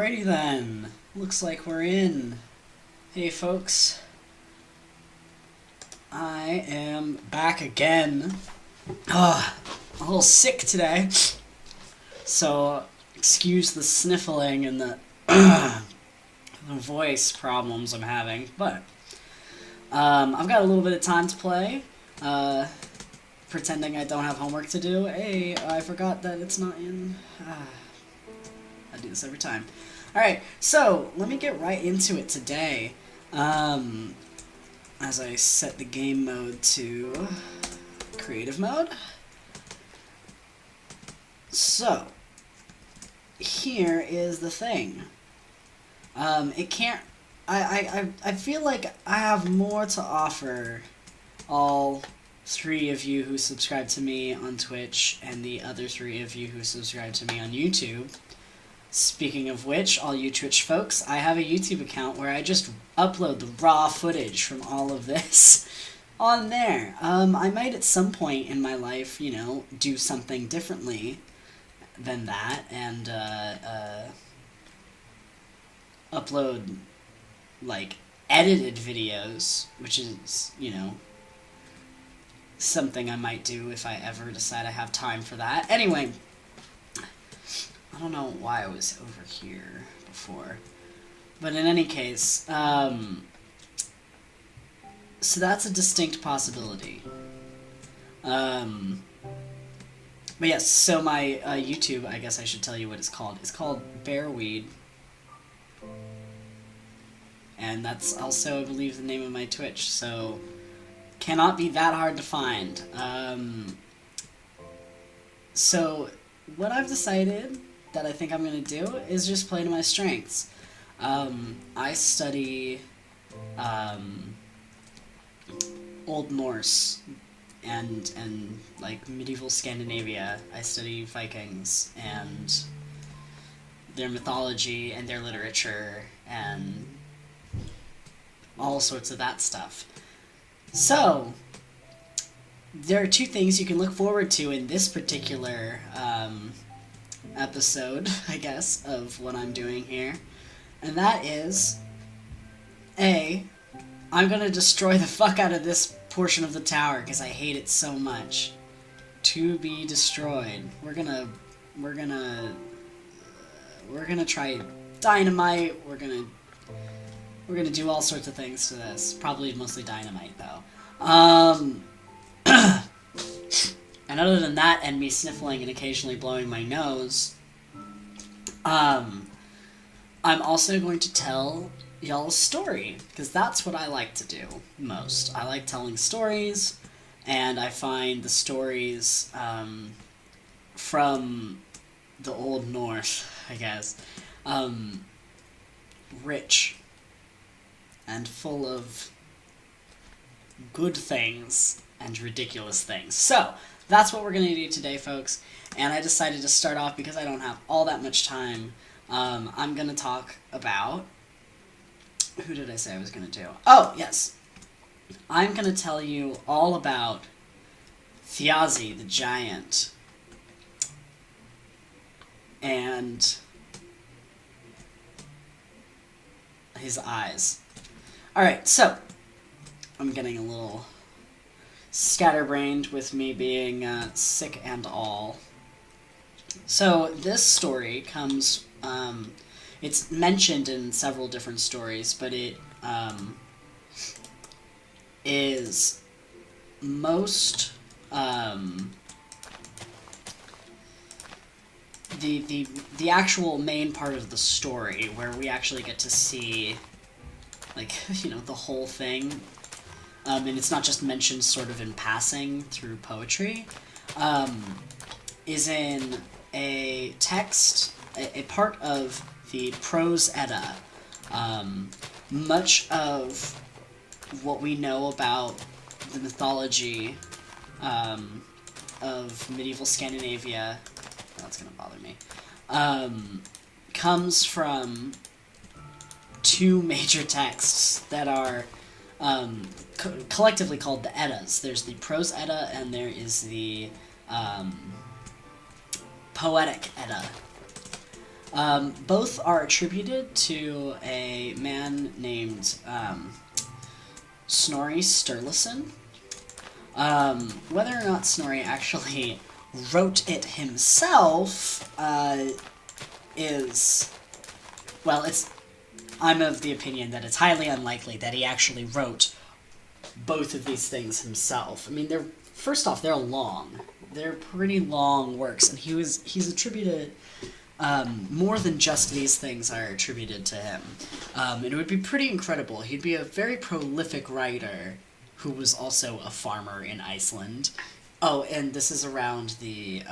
Alrighty then. Looks like we're in. Hey folks. I am back again. A little sick today. So, excuse the sniffling and the voice problems I'm having. But, I've got a little bit of time to play. Pretending I don't have homework to do. Hey, I forgot that it's not in... I do this every time. Alright, so, let me get right into it today. As I set the game mode to creative mode. So, here is the thing. It can't... I feel like I have more to offer all 3 of you who subscribe to me on Twitch and the other 3 of you who subscribe to me on YouTube. Speaking of which, all you Twitch folks, I have a YouTube account where I just upload the raw footage from all of this on there. I might at some point in my life, you know, do something differently than that and upload, like, edited videos, which is, you know, something I might do if I ever decide I have time for that. Anyway, I don't know why I was over here before. But in any case, so that's a distinct possibility. But yes, so my YouTube, I guess I should tell you what it's called. It's called Bearweed. And that's also, I believe, the name of my Twitch, so cannot be that hard to find. So what I've decided that I think I'm going to do is just play to my strengths. I study Old Norse and like medieval Scandinavia. I study Vikings and their mythology and their literature and all sorts of that stuff. So, there are 2 things you can look forward to in this particular episode, I guess, of what I'm doing here. And that is, A, I'm gonna destroy the fuck out of this portion of the tower because I hate it so much. To be destroyed. We're gonna try dynamite. We're gonna do all sorts of things to this. Probably mostly dynamite though. And other than that, and me sniffling and occasionally blowing my nose, I'm also going to tell y'all a story, because that's what I like to do most. I like telling stories, and I find the stories from the Old Norse, I guess, rich and full of good things and ridiculous things. So, that's what we're going to do today, folks. And I decided to start off, because I don't have all that much time, I'm going to talk about... Who did I say I was going to do? Oh, yes. I'm going to tell you all about Thiazi the giant. And his eyes. Alright, so I'm getting a little scatterbrained with me being sick and all. So this story comes, it's mentioned in several different stories, but it is most, the actual main part of the story, where we actually get to see, like, you know, the whole thing, and it's not just mentioned sort of in passing through poetry, is in a text, a part of the Prose Edda. Much of what we know about the mythology of medieval Scandinavia, that's gonna bother me, comes from 2 major texts that are collectively called the Eddas. There's the Prose Edda and there is the Poetic Edda. Both are attributed to a man named Snorri Sturluson. Whether or not Snorri actually wrote it himself is... Well, I'm of the opinion that it's highly unlikely that he actually wrote both of these things himself. I mean, first off, they're long. They're pretty long works, and he's attributed... more than just these things are attributed to him. And it would be pretty incredible. He'd be a very prolific writer who was also a farmer in Iceland. Oh, and this is around the...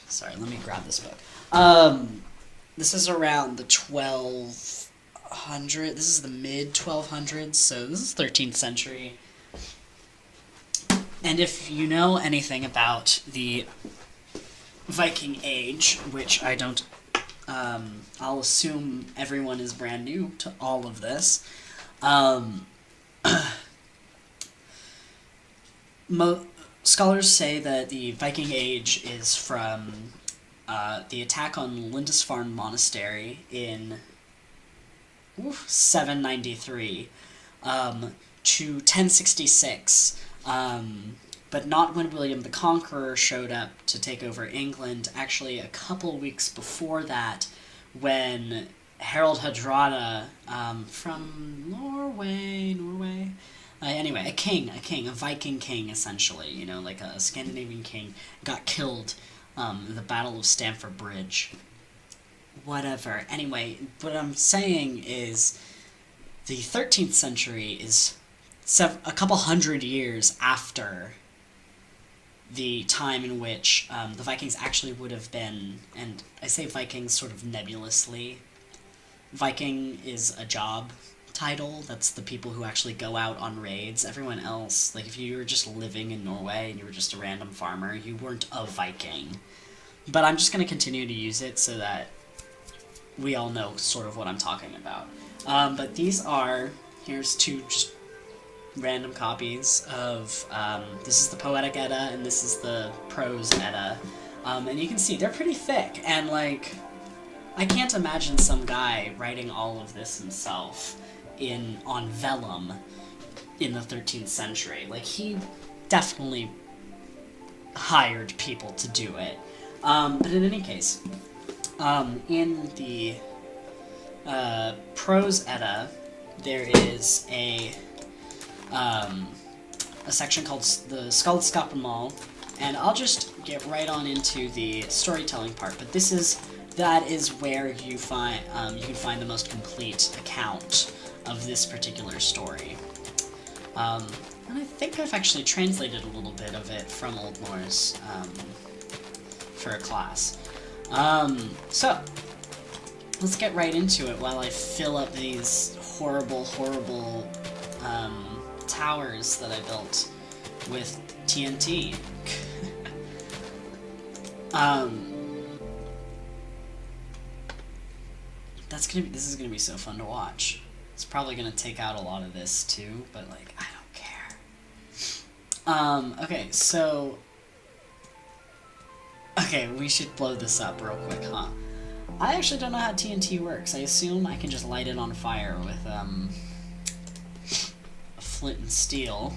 Sorry, let me grab this book. This is around the 1200... This is the mid-1200s, so this is 13th century. And if you know anything about the Viking Age, which I don't... I'll assume everyone is brand new to all of this. Scholars say that the Viking Age is from the attack on Lindisfarne Monastery in 793 to 1066, but not when William the Conqueror showed up to take over England. Actually, a couple weeks before that, when Harald Hardrada from Norway, anyway, a Viking king, essentially, you know, like a Scandinavian king, got killed in the Battle of Stamford Bridge. Whatever. Anyway, what I'm saying is the 13th century is a couple hundred years after the time in which the Vikings actually would have been, and I say Vikings sort of nebulously. Viking is a job title. That's the people who actually go out on raids. Everyone else, like if you were just living in Norway and you were just a random farmer, you weren't a Viking. But I'm just going to continue to use it so that we all know sort of what I'm talking about. But these are, here's two just random copies of, this is the Poetic Edda and this is the Prose Edda. And you can see they're pretty thick, and like, I can't imagine some guy writing all of this himself on vellum in the 13th century. Like, he definitely hired people to do it. But in any case, in the Prose Edda, there is a section called the Skáldskaparmál, and I'll just get right on into the storytelling part. But that is where you can find the most complete account of this particular story. And I think I've actually translated a little bit of it from Old Norse for a class. So, let's get right into it while I fill up these horrible, horrible towers that I built with TNT. This is gonna be so fun to watch. It's probably gonna take out a lot of this too, but like, I don't care. Okay, so... Okay, we should blow this up real quick, huh? I actually don't know how TNT works. I assume I can just light it on fire with, a flint and steel.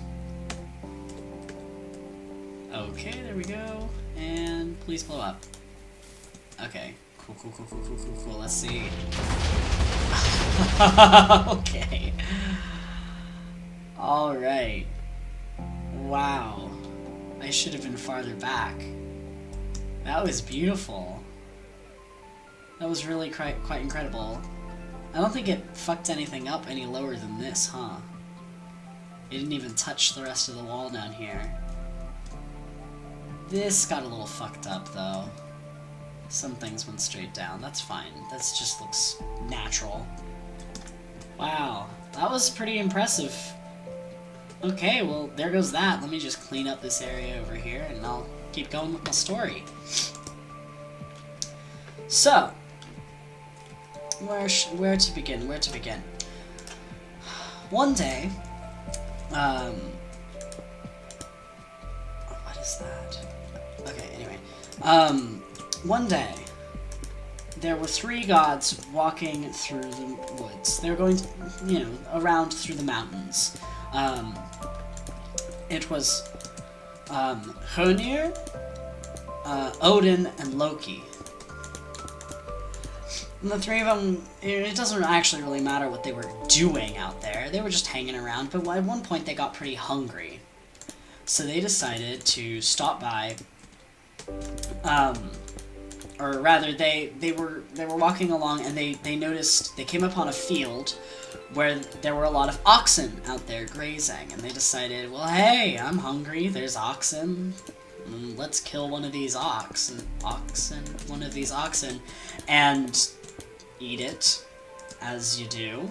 Okay, there we go. And please blow up. Okay. Cool. Let's see. Okay. Alright. Wow. I should have been farther back. That was beautiful. That was really quite incredible. I don't think it fucked anything up any lower than this, huh? It didn't even touch the rest of the wall down here. This got a little fucked up, though. Some things went straight down. That's fine. That just looks natural. Wow. That was pretty impressive. Okay, well, there goes that. Let me just clean up this area over here, and I'll keep going with my story. So, where to begin? One day, what is that? Okay, anyway. One day, there were 3 gods walking through the woods. They were going, around through the mountains. It was Honir, Odin, and Loki. And the 3 of them, it doesn't actually really matter what they were doing out there. They were just hanging around, but at one point they got pretty hungry. So they decided to stop by, or rather, they were walking along, and they noticed, they came upon a field where there were a lot of oxen out there grazing, and they decided, well, hey, I'm hungry, there's oxen, let's kill one of these oxen, and eat it, as you do.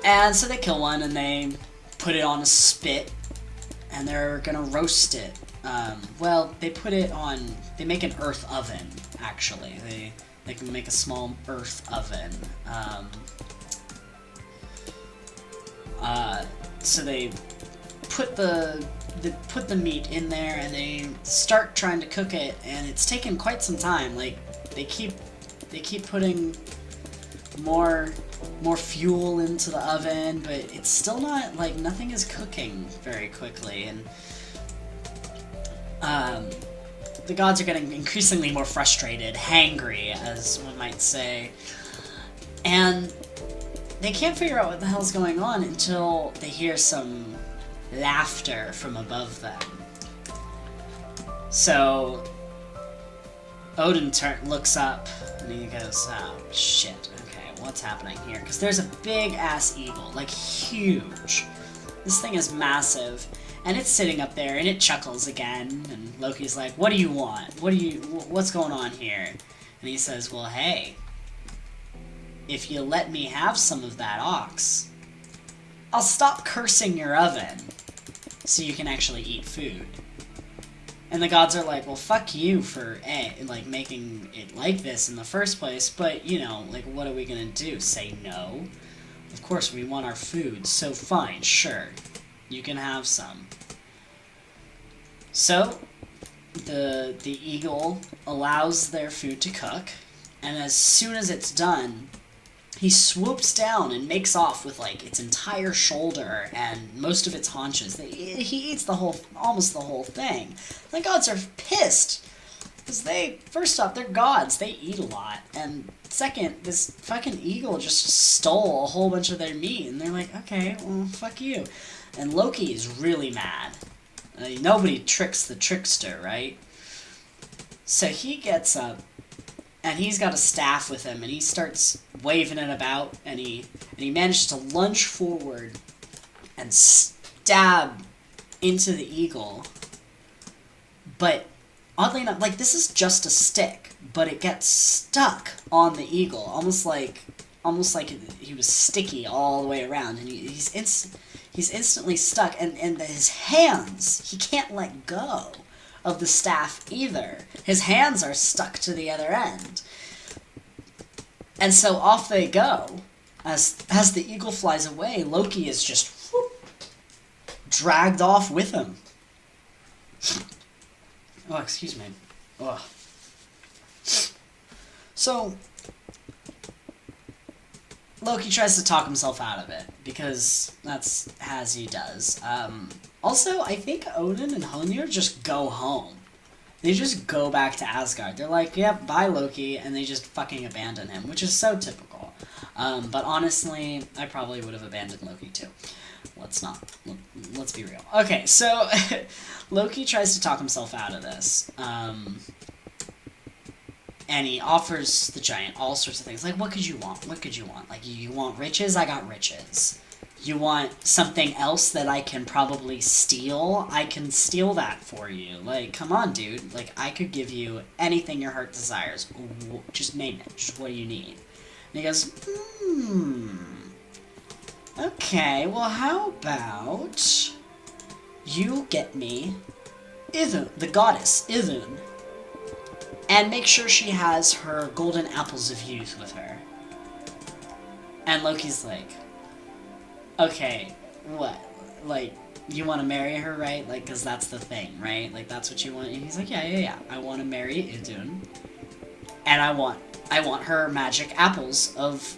And so they kill one, and they put it on a spit, and they're gonna roast it. Well, they put it on, they make an earth oven, actually. They can make a small earth oven. So they put the meat in there, and they start trying to cook it, and it's taken quite some time. Like, they keep putting more fuel into the oven, but it's still not, like, nothing is cooking very quickly, and the gods are getting increasingly more frustrated, hangry, as one might say, and they can't figure out what the hell's going on until they hear some laughter from above them. So Odin looks up, and he goes, oh, shit, okay, what's happening here? Because there's a big-ass eagle, like, huge. This thing is massive, and it's sitting up there, and it chuckles again, and Loki's like, what do you want? What's going on here? And he says, well, hey, if you let me have some of that ox, I'll stop cursing your oven, so you can actually eat food. And the gods are like, well, fuck you for, like, making it like this in the first place, but, like, what are we gonna do? Say no? Of course, we want our food, so fine, sure. You can have some. So, the eagle allows their food to cook, and as soon as it's done, he swoops down and makes off with, like, its entire shoulder and most of its haunches. He eats almost the whole thing. The gods are pissed, because first off, they're gods, they eat a lot, and second, this fucking eagle just stole a whole bunch of their meat, and they're like, okay, well, fuck you. And Loki is really mad. Nobody tricks the trickster, right? So he gets up, and he's got a staff with him, and he starts waving it about, and he manages to lunge forward and stab into the eagle. But oddly enough, like, this is just a stick, but it gets stuck on the eagle, almost like he was sticky all the way around, and he's instantly stuck, and his hands, he can't let go of the staff either. His hands are stuck to the other end. And so off they go. As the eagle flies away, Loki is just dragged off with him. Oh, excuse me. Ugh. So Loki tries to talk himself out of it, because that's as he does. Also, I think Odin and Honir just go home. They just go back to Asgard. They're like, yep, bye Loki, and they just fucking abandon him, which is so typical. But honestly, I probably would have abandoned Loki too. Let's be real. Okay, so Loki tries to talk himself out of this. And he offers the giant all sorts of things. Like, what could you want? What could you want? Like, you want riches? I got riches. You want something else that I can probably steal? I can steal that for you. Like, come on, dude. Like, I could give you anything your heart desires. Just name it. Just what do you need? And he goes, okay, well, how about you get me Idun, the goddess Idun, and make sure she has her golden apples of youth with her. And Loki's like, okay, what? Like, you want to marry her, right? Like, because that's the thing, right? Like, that's what you want. And he's like, yeah. I want to marry Idun. and I want her magic apples of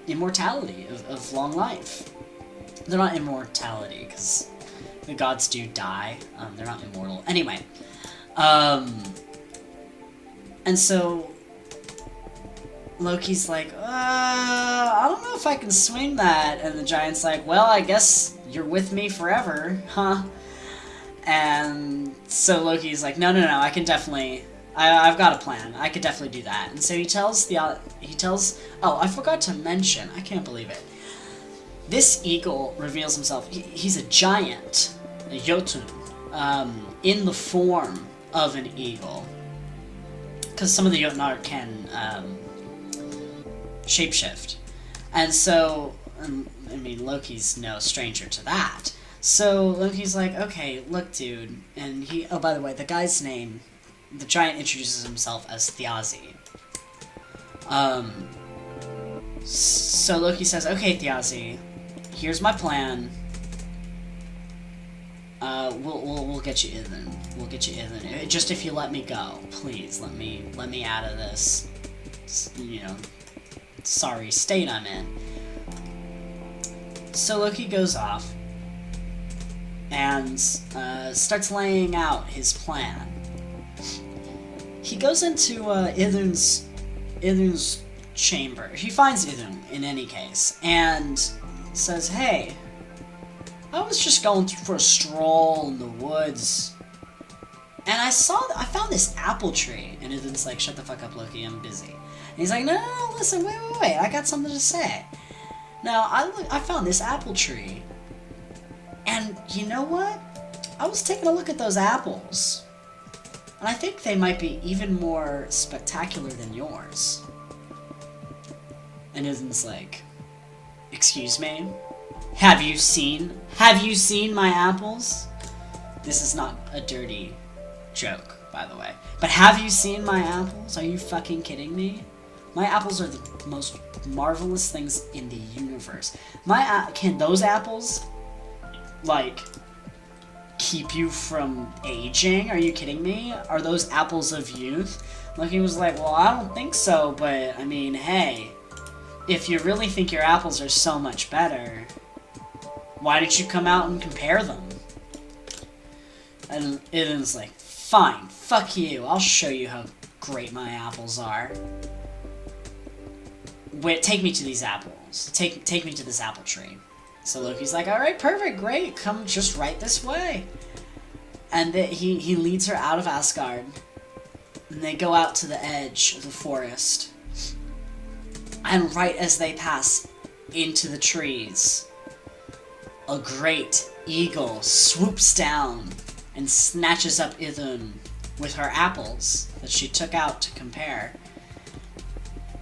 immortality, of long life. They're not immortality, because the gods do die. They're not immortal. Anyway. And so Loki's like, I don't know if I can swing that. And the giant's like, well, I guess you're with me forever, huh? And so Loki's like, no, I can definitely... I've got a plan. I could definitely do that. And so he tells... Oh, I forgot to mention. I can't believe it. This eagle reveals himself. He's a giant, a Jotun, in the form of an eagle. Because some of the Jotnar can shapeshift. And so, I mean, Loki's no stranger to that. So Loki's like, okay, look, dude. And he... Oh, by the way, the guy's name... The giant introduces himself as Thiazi. So Loki says, okay, Thiazi, here's my plan. We'll get you Idun. We'll get you Idun. Just if you let me go, please, let me out of this, you know, sorry state I'm in. So Loki goes off and starts laying out his plan. He goes into Idun's chamber. He finds Idun, in any case, and says, hey, I was just going for a stroll in the woods, and I found this apple tree. And Idun's like, shut the fuck up, Loki, I'm busy. And he's like, no, listen, wait, I got something to say. Now, I found this apple tree, and you know what? I was taking a look at those apples, and I think they might be even more spectacular than yours. And Idun's like, excuse me? Have you seen my apples? This is not a dirty joke, by the way. But have you seen my apples? Are you fucking kidding me? My apples are the most marvelous things in the universe. Can those apples, like, keep you from aging? Are you kidding me? Are those apples of youth? Loki was like, well, I don't think so, but, I mean, hey, if you really think your apples are so much better, why don't you come out and compare them? And Idun's like, fine, fuck you, I'll show you how great my apples are. Wait, take me to these apples. Take me to this apple tree. So Loki's like, alright, perfect, great, come just right this way. And he leads her out of Asgard, and they go out to the edge of the forest. And right as they pass into the trees, a great eagle swoops down and snatches up Idun with her apples that she took out to compare,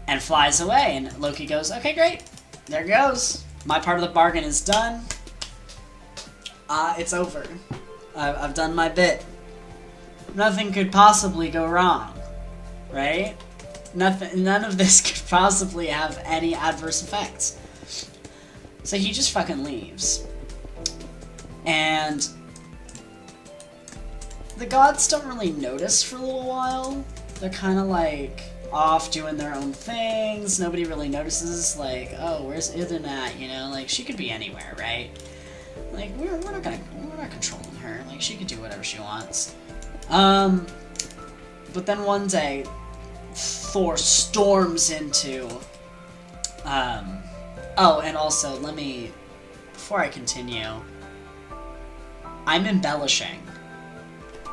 and flies away. And Loki goes, okay, great, there goes. My part of the bargain is done. It's over. I've done my bit. Nothing could possibly go wrong, right? None of this could possibly have any adverse effects. So he just fucking leaves. And the gods don't really notice for a little while. They're kind of like off doing their own things. Nobody really notices, like, oh, where's Idun at? You know, like, she could be anywhere, right? Like, we're not controlling her. Like, she could do whatever she wants. But then one day, Thor storms into, oh, and also, before I continue, I'm embellishing.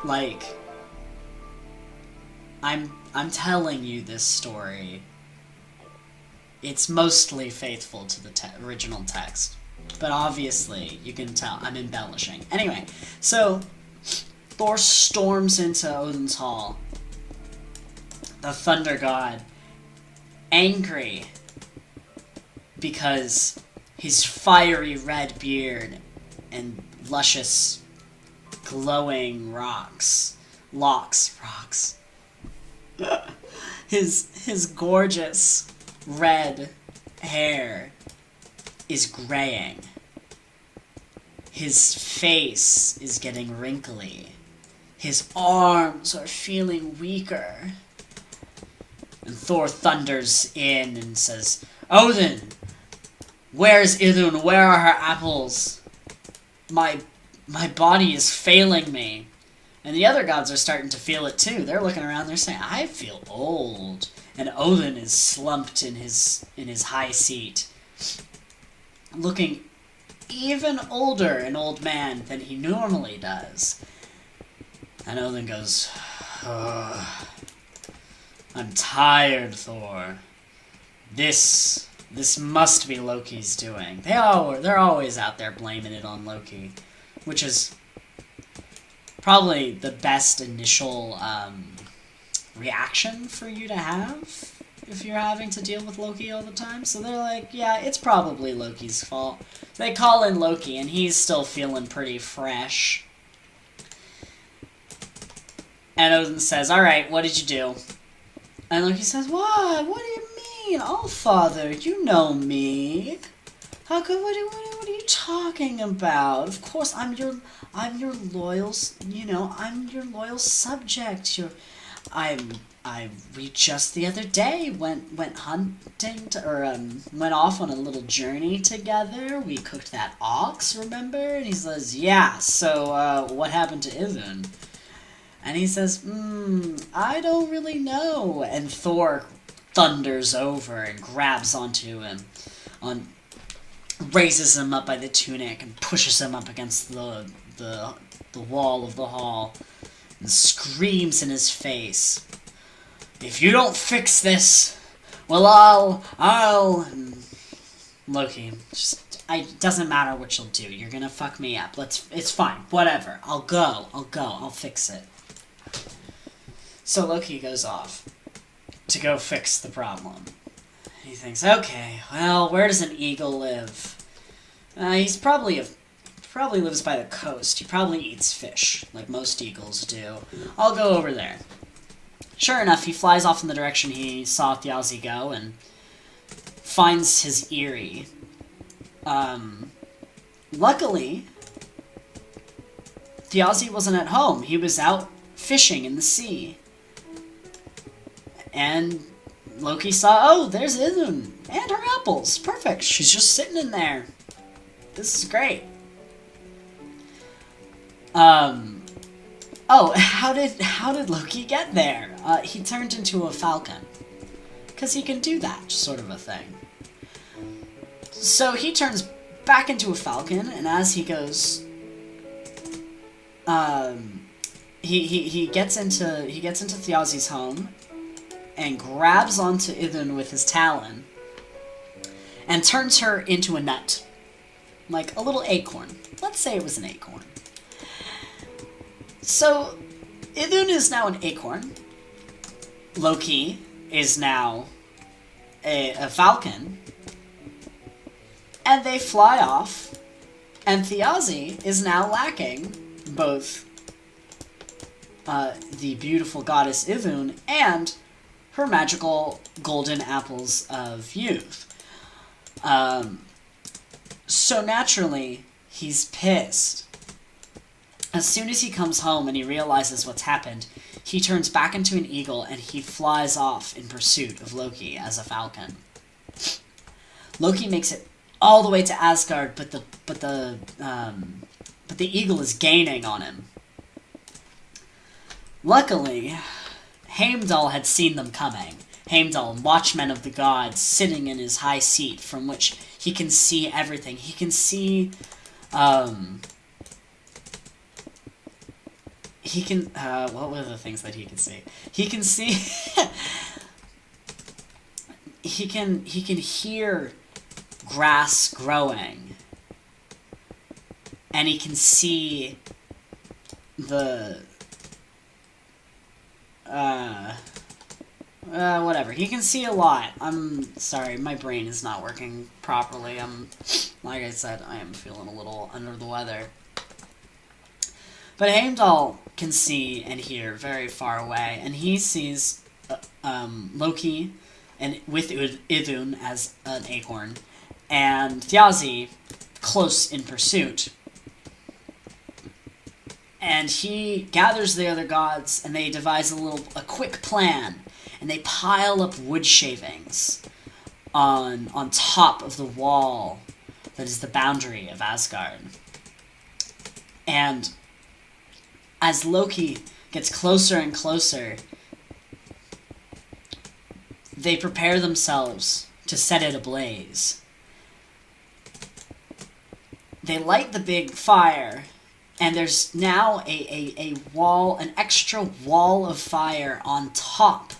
Like, I'm telling you this story. It's mostly faithful to the original text. But obviously, you can tell I'm embellishing. Anyway, so Thor storms into Odin's hall. The thunder god, angry because his fiery red beard and luscious glowing rocks, his gorgeous red hair is graying. His face is getting wrinkly. His arms are feeling weaker. And Thor thunders in and says, Odin, where's Idun? Where are her apples? My body is failing me. And the other gods are starting to feel it too. They're looking around, they're saying, I feel old. And Odin is slumped in his high seat, looking even older, an old man, than he normally does. And Odin goes, oh, I'm tired, Thor. This must be Loki's doing. They're always out there blaming it on Loki, which is probably the best initial reaction for you to have if you're having to deal with Loki all the time. So they're like, yeah, it's probably Loki's fault. They call in Loki, and he's still feeling pretty fresh. And Odin says, alright, what did you do? And Loki says, what? What do you mean? Oh, Father, you know me. How could, what are you talking about? Of course, I'm your loyal, I'm your loyal subject. We just the other day went hunting went off on a little journey together. We cooked that ox, remember? And he says, yeah, so, what happened to Idun? And he says, I don't really know. And Thor thunders over and grabs onto him, raises him up by the tunic and pushes him up against the wall of the hall and screams in his face, if you don't fix this, well, I'll... Loki, it doesn't matter what you'll do. You're gonna fuck me up. It's fine. Whatever. I'll fix it. So Loki goes off to go fix the problem. He thinks, okay, well, where does an eagle live? He's probably lives by the coast. He probably eats fish, like most eagles do. I'll go over there. Sure enough, he flies off in the direction he saw Thjazi go and finds his eyrie. Luckily, Thjazi wasn't at home. He was out fishing in the sea. And Loki saw, oh, there's Idun and her apples. Perfect. She's just sitting in there. This is great. Oh, how did Loki get there? He turned into a falcon. Because he can do that sort of a thing. So he turns back into a falcon, and as he goes, he gets into Thjazi's home, and grabs onto Idun with his talon, and turns her into a nut. Like a little acorn. Let's say it was an acorn. So, Idun is now an acorn. Loki is now a falcon. And they fly off. And Thjazi is now lacking both the beautiful goddess Idun and her magical golden apples of youth. So naturally, he's pissed. As soon as he comes home and he realizes what's happened, he turns back into an eagle and he flies off in pursuit of Loki as a falcon. Loki makes it all the way to Asgard, but the eagle is gaining on him. Luckily, Heimdall had seen them coming. Heimdall, watchman of the gods, sitting in his high seat from which he can see everything. He can see, what were the things that he can see? He can see, he can hear grass growing. And he can see whatever. He can see a lot. I'm sorry, my brain is not working properly. Like I said, I am feeling a little under the weather. But Heimdall can see and hear very far away, and he sees Loki and with Idun as an acorn, and Thjazi close in pursuit. And he gathers the other gods, and they devise a quick plan. and they pile up wood shavings on top of the wall that is the boundary of Asgard. And as Loki gets closer and closer, they prepare themselves to set it ablaze. They light the big fire, and there's now a wall, an extra wall of fire on top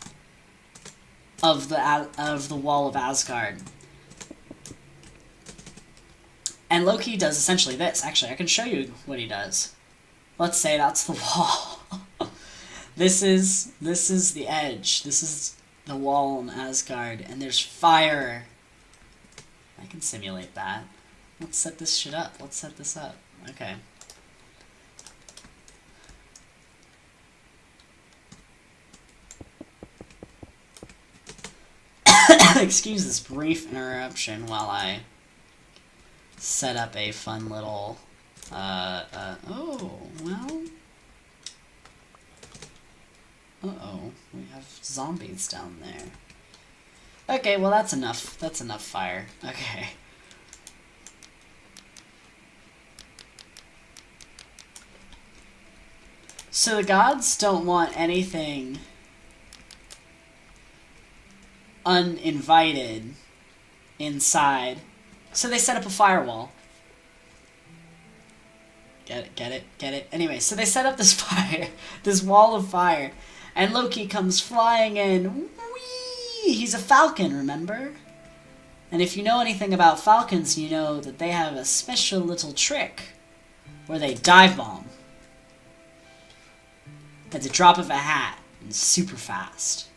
of the wall of Asgard. And Loki does essentially this. Actually, I can show you what he does. Let's say that's the wall. This is the edge. This is the wall in Asgard, and there's fire. I can simulate that. Let's set this shit up. Let's set this up. Okay. Excuse this brief interruption while I set up a fun little, oh, well, uh-oh, we have zombies down there. Okay, well that's enough fire. Okay. So the gods don't want anything uninvited inside. So they set up a firewall. Get it? Anyway, so they set up this fire, this wall of fire, and Loki comes flying in. Whee! He's a falcon, remember? And if you know anything about falcons, you know that they have a special little trick where they dive bomb. At the drop of a hat, and super fast.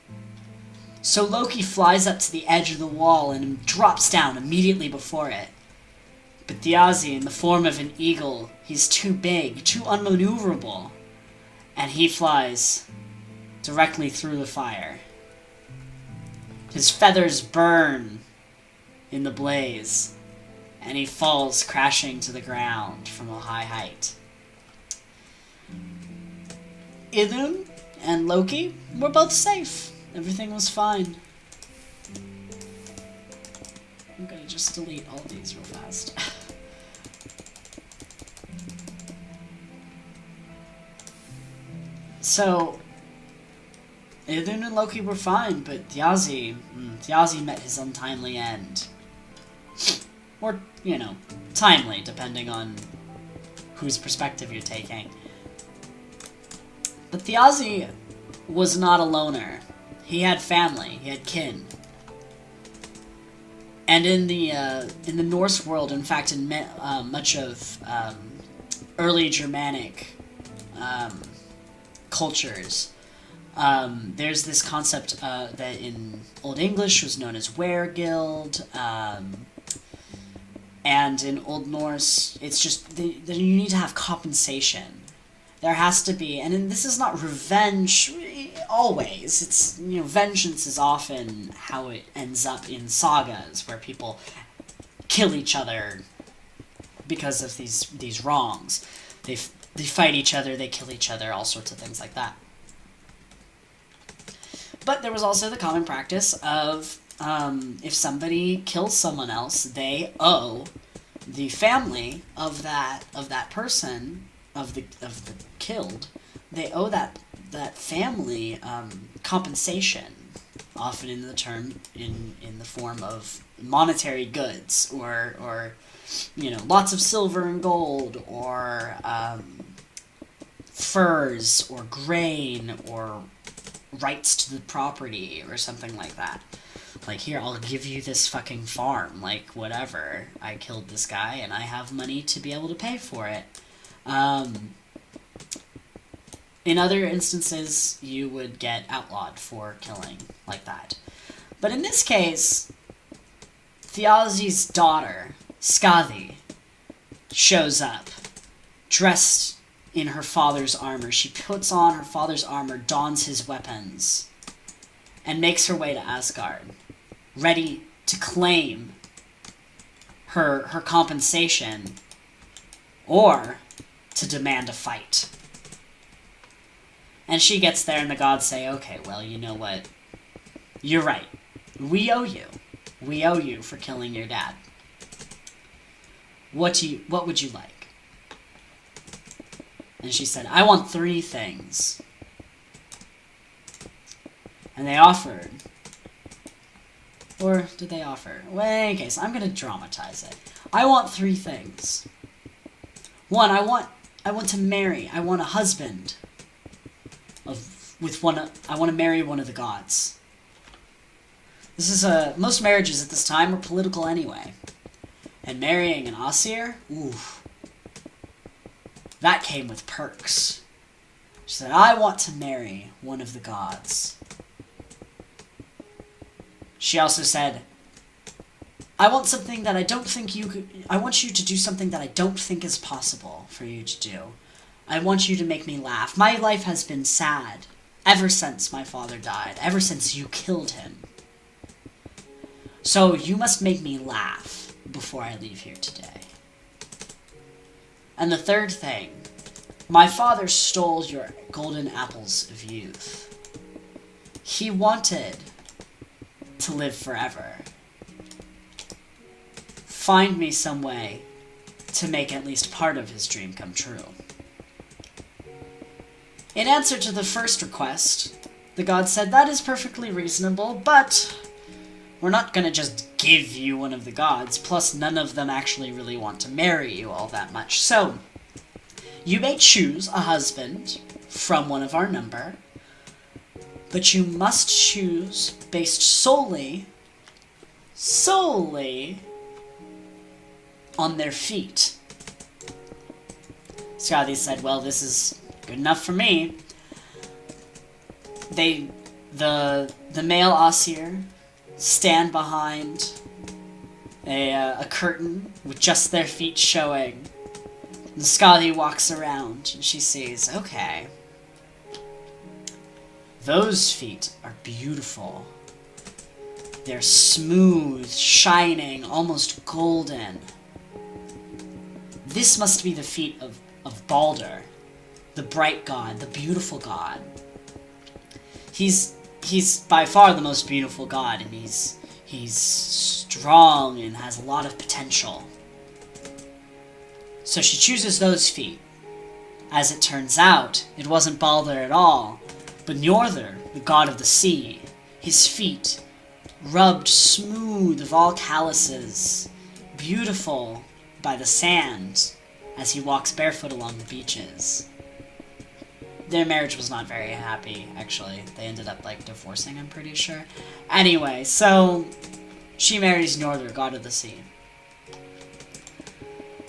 So Loki flies up to the edge of the wall and drops down immediately before it. But Thiazi, in the form of an eagle, he's too big, too unmaneuverable, and he flies directly through the fire. His feathers burn in the blaze, and he falls crashing to the ground from a high height. Idun and Loki were both safe. Everything was fine. I'm gonna just delete all these real fast. So, Idun and Loki were fine, but Thiazi met his untimely end. Or, you know, timely, depending on whose perspective you're taking. But Thiazi was not a loner. He had family. He had kin. And in the Norse world, in fact, in much of early Germanic cultures, there's this concept that in Old English was known as weregild, and in Old Norse, it's just you need to have compensation. There has to be, and this is not revenge always. It's, you know, vengeance is often how it ends up in sagas, where people kill each other because of these wrongs. They fight each other, they kill each other, all sorts of things like that. But there was also the common practice of if somebody kills someone else, they owe the family of that person, of the killed, they owe that family compensation, often in the form of monetary goods, or you know, lots of silver and gold, or furs, or grain, or rights to the property, or something like that. Like, here, I'll give you this fucking farm, like, whatever. I killed this guy, and I have money to be able to pay for it. In other instances, you would get outlawed for killing like that. But in this case, Thiazi's daughter, Skathi, shows up, dressed in her father's armor. She puts on her father's armor, dons his weapons, and makes her way to Asgard, ready to claim her compensation, or to demand a fight. And she gets there, and the gods say, okay, well, you know what? You're right. We owe you. We owe you for killing your dad. What would you like? And she said, I want 3 things. And they offered. Or did they offer? Well, in any case, I'm going to dramatize it. I want 3 things. 1, I want to marry. I want a husband. I want to marry one of the gods. This is most marriages at this time are political anyway. And marrying an Aesir, oof. That came with perks. She said, I want to marry one of the gods. She also said, I want something that I don't think you could... I want you to do something that I don't think is possible for you to do. I want you to make me laugh. My life has been sad ever since my father died, ever since you killed him. So you must make me laugh before I leave here today. And the 3rd thing, my father stole your golden apples of youth. He wanted to live forever. Find me some way to make at least part of his dream come true. In answer to the first request, the god said, that is perfectly reasonable, but we're not gonna just give you one of the gods, plus none of them actually really want to marry you all that much. So, you may choose a husband from one of our number, but you must choose based solely on their feet. Skadi said, well, this is good enough for me. The male Aesir stand behind a curtain with just their feet showing. And Skadi walks around and she sees, okay, those feet are beautiful. They're smooth, shining, almost golden. This must be the feet of Balder, the bright god, the beautiful god. He's by far the most beautiful god, and he's strong and has a lot of potential. So she chooses those feet. As it turns out, it wasn't Balder at all, but Njordur, the god of the sea. His feet, rubbed smooth of all calluses, beautiful by the sand, as he walks barefoot along the beaches. Their marriage was not very happy, actually. They ended up, divorcing, I'm pretty sure. Anyway, so she marries Njordur, god of the sea.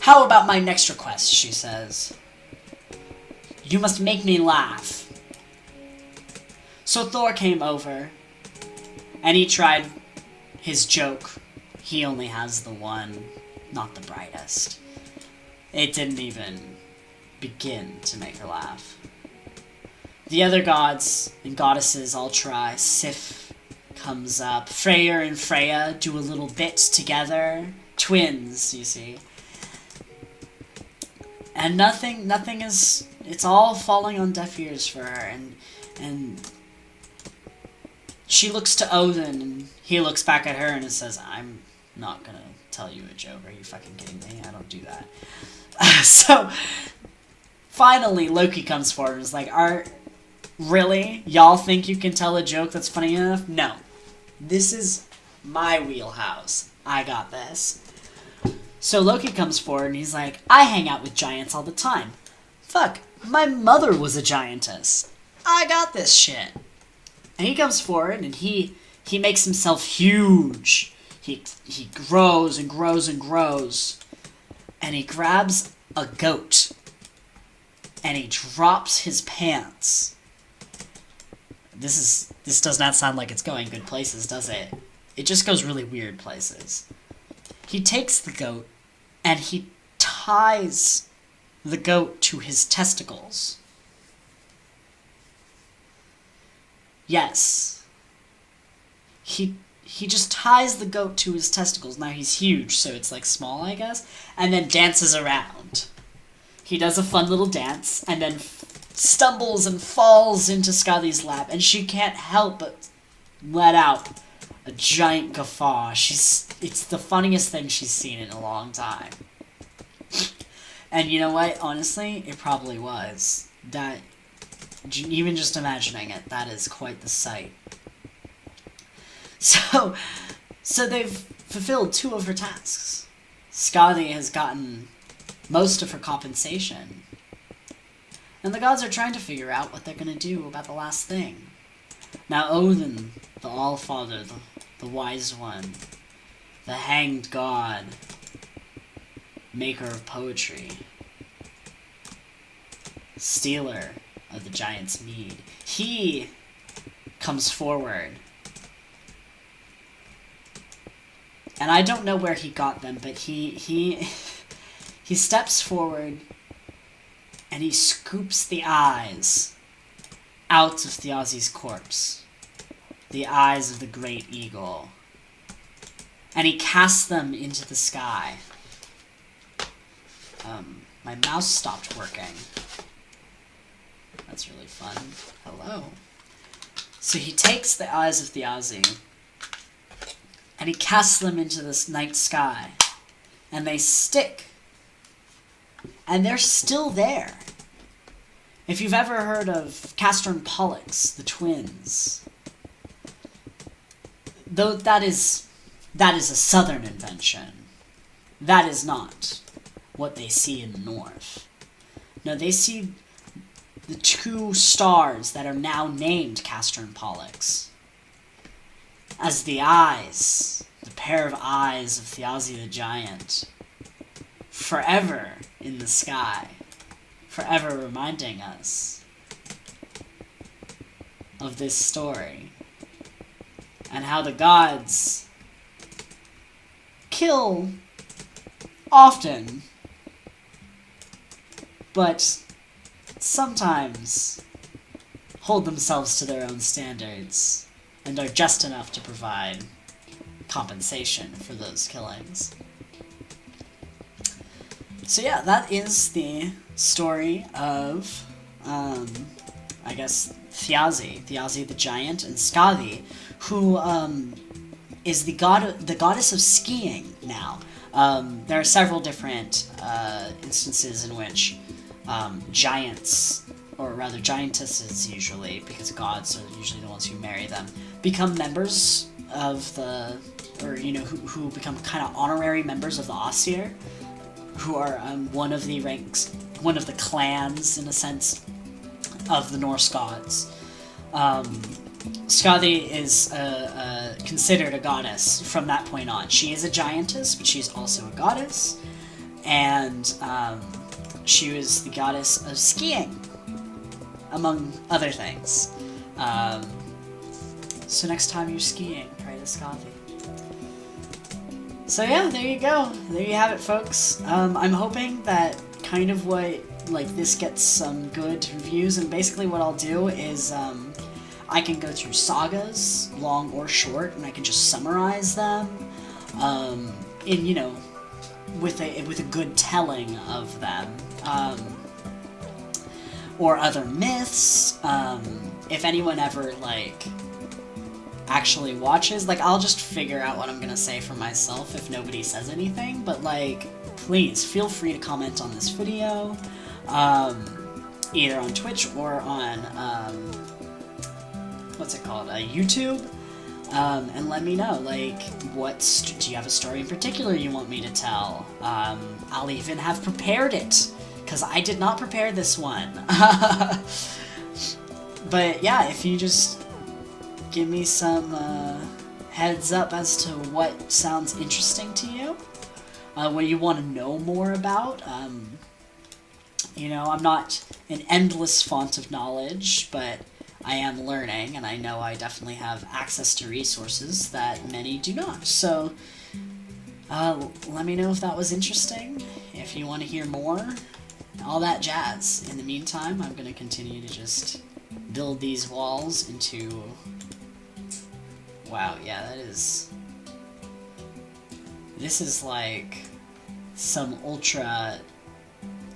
How about my next request, she says. You must make me laugh. So Thor came over, and he tried his joke. He only has the one, not the brightest. It didn't even begin to make her laugh. The other gods and goddesses all try. Sif comes up. Freyr and Freya do a little bit together. Twins, you see. And nothing is... It's all falling on deaf ears for her. And she looks to Odin, and he looks back at her and says, I'm not gonna tell you a joke. Are you fucking kidding me? I don't do that. So, finally, Loki comes forward and is like, really? Y'all think you can tell a joke that's funny enough? No. This is my wheelhouse. I got this. So Loki comes forward and he's like, I hang out with giants all the time. Fuck, my mother was a giantess. I got this shit. And he comes forward and he makes himself huge. He grows and grows and grows. And he grabs a goat. And he drops his pants. This does not sound like it's going good places, does it? It just goes really weird places. He takes the goat, and he ties the goat to his testicles. Yes. He just ties the goat to his testicles. Now he's huge, so it's small, I guess. And then dances around. He does a fun little dance, and then stumbles and falls into Skadi's lap, and she can't help but let out a giant guffaw. It's the funniest thing she's seen in a long time. And you know what? Honestly, it probably was. That, even just imagining it, that is quite the sight. So they've fulfilled 2 of her tasks. Skadi has gotten most of her compensation. And the gods are trying to figure out what they're going to do about the last thing. Now Odin, the Allfather, the Wise One, the Hanged God, maker of poetry, stealer of the giant's mead, he comes forward. And I don't know where he got them, but he steps forward and he scoops the eyes out of Thiazi's corpse. The eyes of the great eagle. And he casts them into the sky. My mouse stopped working. That's really fun. Hello. So he takes the eyes of Thiazi and he casts them into this night sky. And they stick. And they're still there. If you've ever heard of Castor and Pollux, the twins, though that is a southern invention. That is not what they see in the north. No, they see the 2 stars that are now named Castor and Pollux as the eyes, the pair of eyes of Thiazi the giant, forever in the sky, forever reminding us of this story and how the gods kill often, but sometimes hold themselves to their own standards and are just enough to provide compensation for those killings. So yeah, that is the story of, I guess, Thiazi the giant, and Skadi, who is the goddess of skiing now. There are several different instances in which giants, or rather giantesses usually, because gods are usually the ones who marry them, become members of the, or who become kind of honorary members of the Aesir, who are one of the ranks, one of the clans, in a sense, of the Norse gods. Skadi is considered a goddess from that point on. She is a giantess, but she's also a goddess, and she was the goddess of skiing, among other things. So next time you're skiing, pray to Skadi. So yeah, there you go. There you have it, folks. I'm hoping that kind of this gets some good reviews, and basically what I'll do is I can go through sagas, long or short, and I can just summarize them with a good telling of them, or other myths. If anyone ever actually watches, I'll just figure out what I'm gonna say for myself if nobody says anything, but please feel free to comment on this video, either on Twitch or on YouTube, and let me know, do you have a story in particular you want me to tell? I'll even have prepared it, because I did not prepare this one. But yeah, if you just give me some heads up as to what sounds interesting to you, what you want to know more about. I'm not an endless font of knowledge, but I am learning, and I know I definitely have access to resources that many do not. So let me know if that was interesting, if you want to hear more, all that jazz. In the meantime, I'm going to continue to just build these walls into... Wow, yeah, this is like some ultra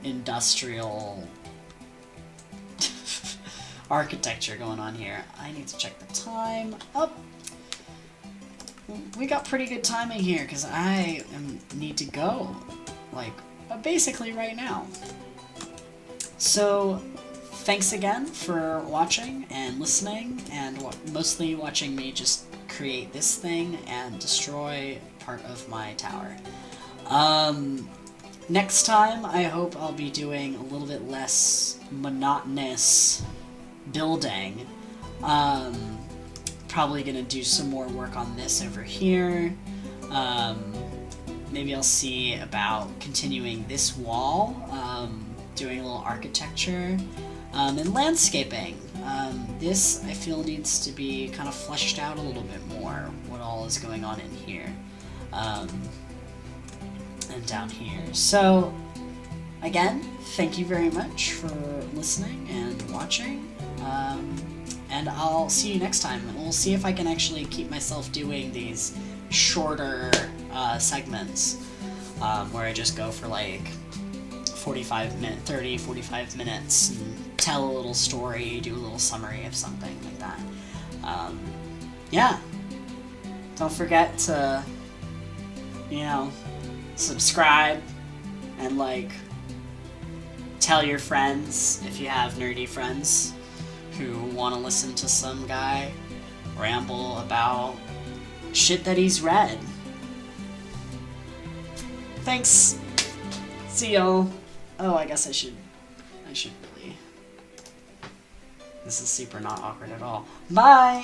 industrial architecture going on here. I need to check the time. Oh, we got pretty good timing here because I need to go, like, basically right now. So, thanks again for watching and listening, and mostly watching me just create this thing and destroy part of my tower. Next time, I hope I'll be doing a little bit less monotonous building. Probably gonna do some more work on this over here. Maybe I'll see about continuing this wall, doing a little architecture, and landscaping. This, I feel, needs to be kind of fleshed out a little bit more, what all is going on in here. And down here. So, again, thank you very much for listening and watching, and I'll see you next time. We'll see if I can actually keep myself doing these shorter segments, where I just go for like 45 minutes and tell a little story, do a little summary of something like that. Yeah. Don't forget to, subscribe and, like, tell your friends if you have nerdy friends who want to listen to some guy ramble about shit that he's read. Thanks. See y'all. Oh, I guess I should really. This is super not awkward at all. Bye!